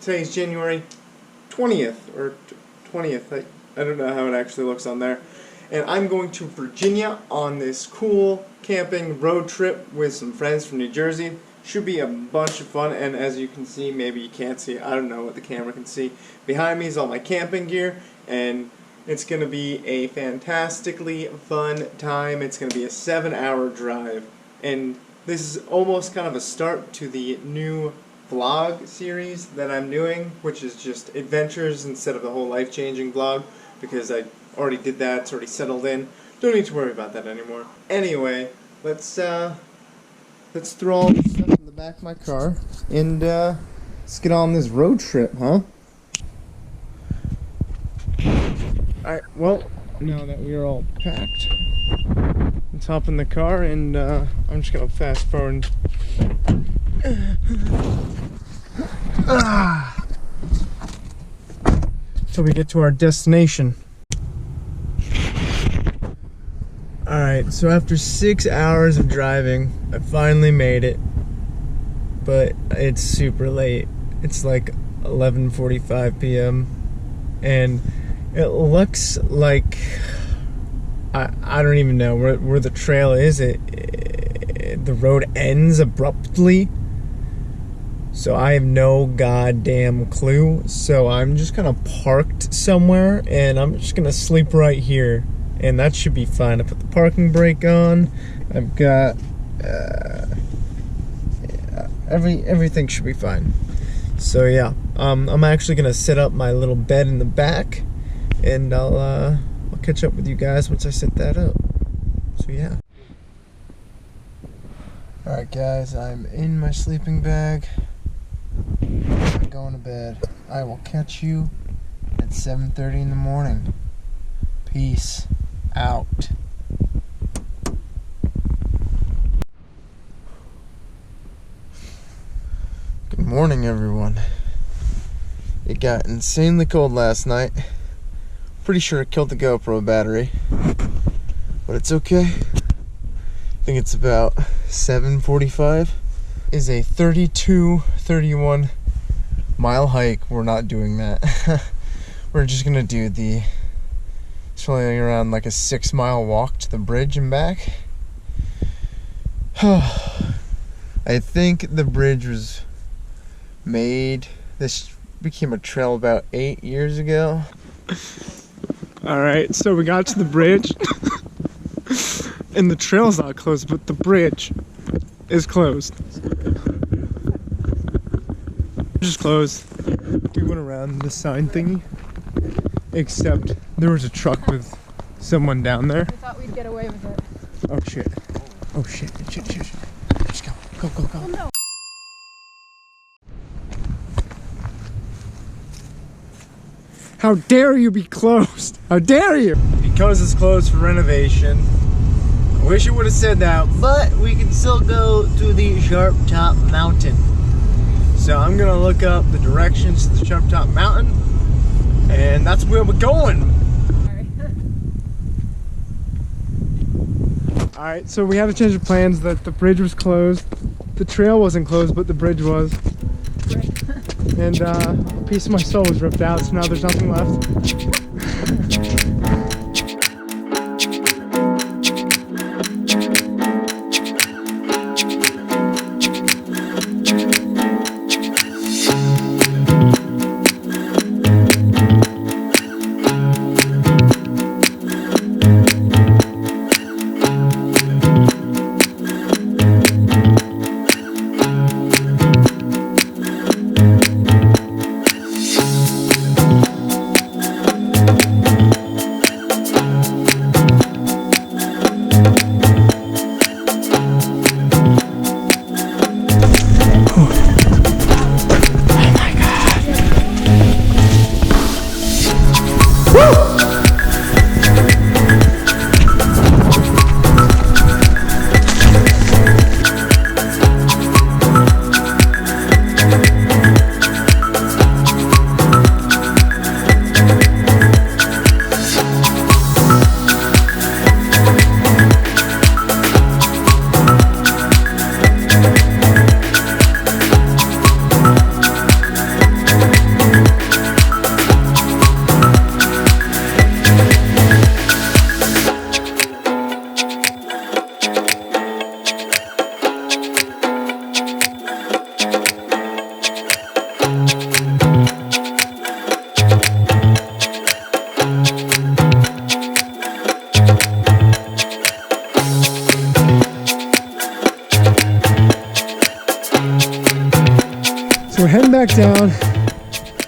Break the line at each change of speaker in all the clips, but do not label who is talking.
Today's January 20th, or 20th, I don't know how it actually looks on there. And I'm going to Virginia on this cool camping road trip with some friends from New Jersey. Should be a bunch of fun, and as you can see, maybe you can't see, I don't know what the camera can see. Behind me is all my camping gear, and it's going to be a fantastically fun time. It's going to be a 7-hour drive, and this is almost kind of a start to the new vlog series that I'm doing, which is just adventures instead of the whole life-changing vlog, because I already did that, it's already settled in. Don't need to worry about that anymore. Anyway, let's throw all this stuff in the back of my car and let's get on this road trip, huh? Alright, well, now that we are all packed, let's hop in the car and I'm just gonna fast forward till we get to our destination. Alright, so after 6 hours of driving, I finally made it, but it's super late. It's like 11:45 p.m. and it looks like I don't even know where the trail is. The road ends abruptly, so I have no goddamn clue. So I'm just kind of parked somewhere and I'm just gonna sleep right here, and that should be fine. I put the parking brake on. I've got everything should be fine. So yeah, I'm actually gonna set up my little bed in the back, and I'll catch up with you guys once I set that up. So yeah. Alright guys, I'm in my sleeping bag. I'm going to bed. I will catch you at 7:30 in the morning. Peace out. Good morning, everyone. It got insanely cold last night. Pretty sure it killed the GoPro battery, but it's okay. I think it's about 7:45. Is a 31 mile hike. We're not doing that. We're just gonna do it's only around like a 6-mile walk to the bridge and back. I think the bridge was made, this became a trail about 8 years ago. Alright, so we got to the bridge and the trail's not closed, but the bridge is closed. Just closed. We went around the sign thingy, except there was a truck with someone down there.
I thought we'd get away with it.
Oh shit. Oh shit. Let's go. Go.
Oh no.
How dare you be closed? How dare you? Because it's closed for renovation. I wish it would have said that, but we can still go to the Sharp Top Mountain. So I'm gonna look up the directions to the Sharp Top Mountain, and that's where we're going. Alright, so we had a change of plans. That the bridge was closed. The trail wasn't closed, but the bridge was. And a piece of my soul was ripped out, so now there's nothing left.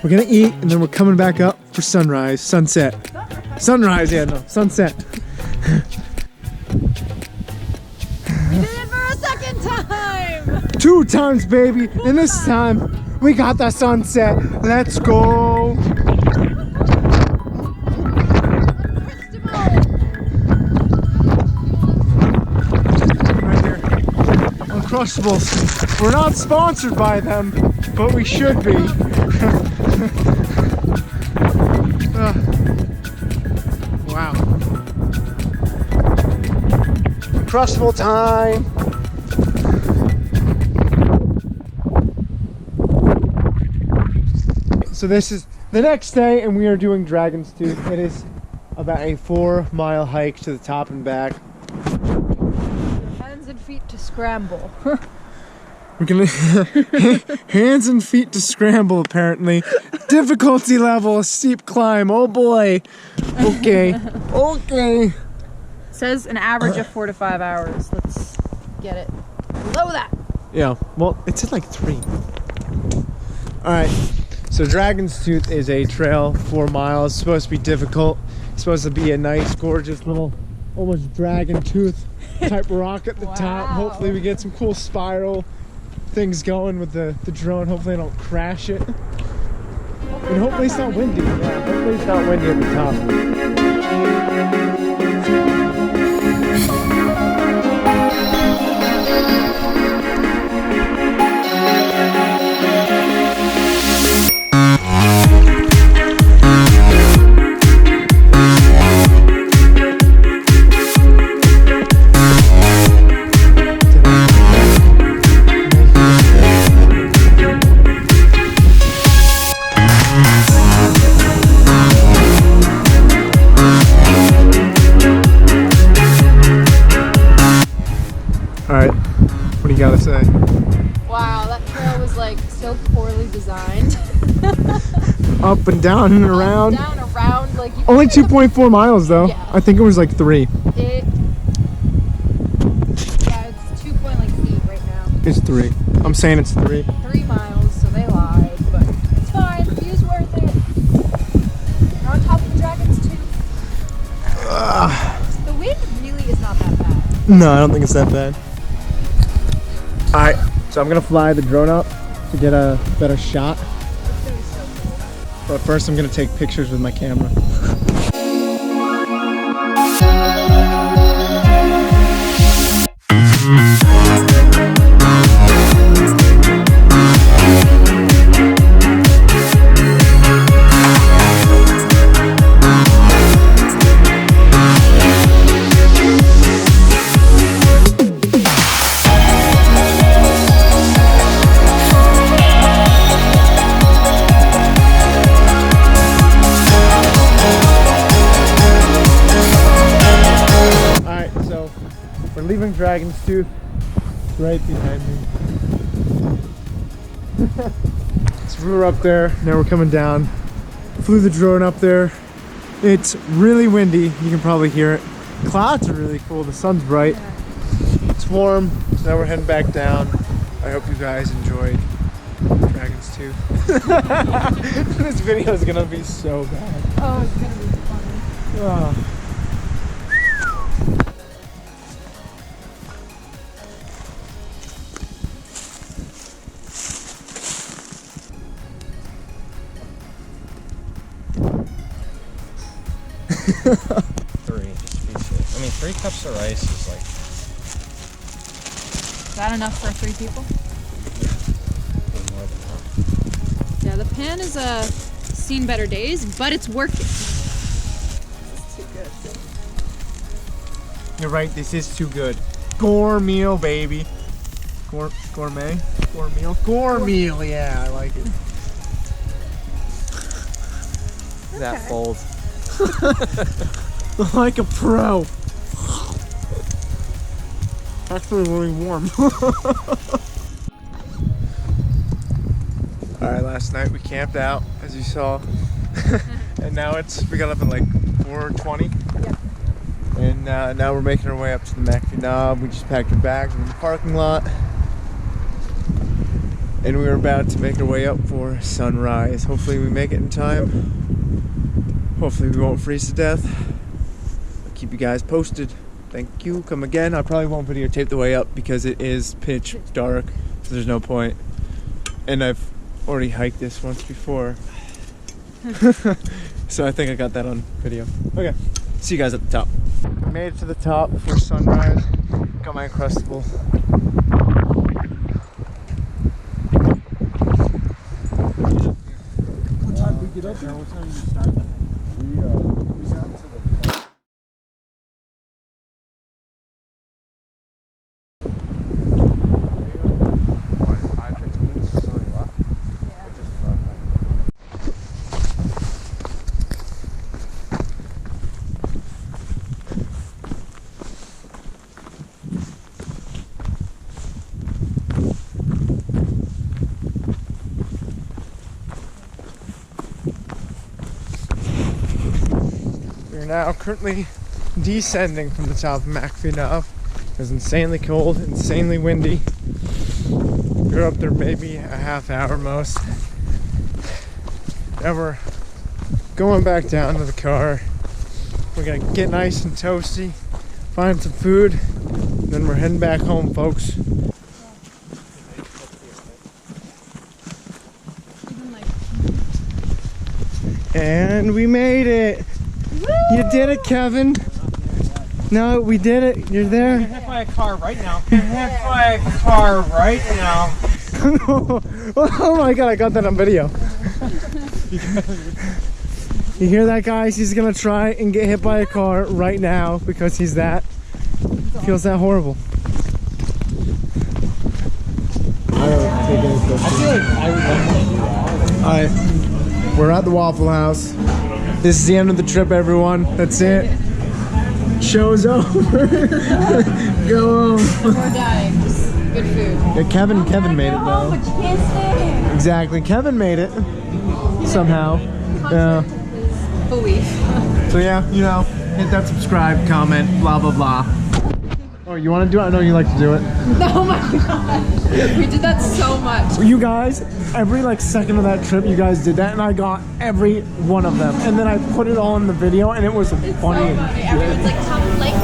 We're gonna eat, and then we're coming back up for sunrise, sunset. Sunrise, yeah, no, sunset.
We did it for a second time!
2 times, baby, and this time we got the sunset. Let's go. Right here, Uncrustables. We're not sponsored by them, but we should be. Wow. Uncrustable time. So this is the next day, and we are doing Dragoon Tooth. It is about a 4-mile hike to the top and back.
Hands and feet to scramble.
We're gonna hands and feet to scramble, apparently. Difficulty level, a steep climb. Oh boy. Okay. Okay.
Says an average of 4 to 5 hours. Let's get it below that.
Yeah. Well, it's at like 3. All right. So Dragoon Tooth is a trail, 4 miles. It's supposed to be difficult. It's supposed to be a nice, gorgeous little, almost Dragoon Tooth type rock at the top. Hopefully we get some cool spiral things going with the drone. Hopefully I don't crash it. And hopefully it's not windy. Yeah, hopefully it's not windy at the top. Alright, what do you gotta say?
Wow, that trail was like so poorly designed.
Up and down and around.
Down, around, like you
Only 2.4 miles though.
Yeah.
I think it was like 3.
Yeah, it's 2 point like feet right now.
It's 3. I'm saying it's 3.
3 miles, so they lied, but it's fine. The view's worth it. We're on top of the Dragoon Tooth. The wind really is not that bad.
No, I don't think it's that bad. Alright, so I'm gonna fly the drone up to get a better shot.
It's gonna be so cool.
But first I'm gonna take pictures with my camera. We're leaving Dragoon Tooth. It's right behind me. So we were up there, now we're coming down. Flew the drone up there. It's really windy, you can probably hear it. Clouds are really cool, the sun's bright. It's warm, so now we're heading back down. I hope you guys enjoyed Dragoon Tooth. This video is gonna be so bad.
Oh, it's gonna be funny.
Oh.
Three, just to be safe. I mean, 3 cups of rice is like...
Is that enough for 3 people?
more than enough.
Yeah, the pan is seen better days, but it's working. It's too good.
You're right, this is too good. Gourmet, baby. Gourmet? Gourmet? Gourmet, yeah, I like it.
That fold.
Like a pro. Actually really warm. Alright, last night we camped out, as you saw. And now we got up at like 4:20.
Yep.
And now we're making our way up to the McAfee Knob. We just packed our bags in the parking lot. and we're about to make our way up for sunrise. Hopefully we make it in time. Hopefully we won't freeze to death. I'll keep you guys posted. Thank you. Come again. I probably won't videotape the way up because it is pitch dark, so there's no point. And I've already hiked this once before. So I think I got that on video. Okay. See you guys at the top. Made it to the top before sunrise. Got my Uncrustable.
What time did we get up there? What time did you start that? We got to the...
We're now currently descending from the top of McAfee Knob. It was insanely cold, insanely windy. We were up there maybe a half hour most. Now we're going back down to the car. We're gonna get nice and toasty, find some food, and then we're heading back home, folks. And we made it! You did it, Kevin! No, we did it. You're there.
Get hit by a car right now. Get hit by a car right now.
Oh my god, I got that on video. You hear that, guys? He's gonna try and get hit by a car right now because he's that. Feels that horrible.
I feel like I would definitely do that.
Alright, we're at the Waffle House. This is the end of the trip, everyone. That's it. Show's over. Go home.
We're dying. Just good food.
Yeah, Kevin made it though.
But you can't stay.
Exactly, Kevin made it somehow. Yeah.
Belief.
So yeah, you know, hit that subscribe, comment, blah blah blah. Oh, you want to do it? I know you like to do it.
Oh my god. We did that so much.
You guys, every like second of that trip, you guys did that, and I got every one of them. And then I put it all in the video, and it was funny.
So funny. Everyone's like, top like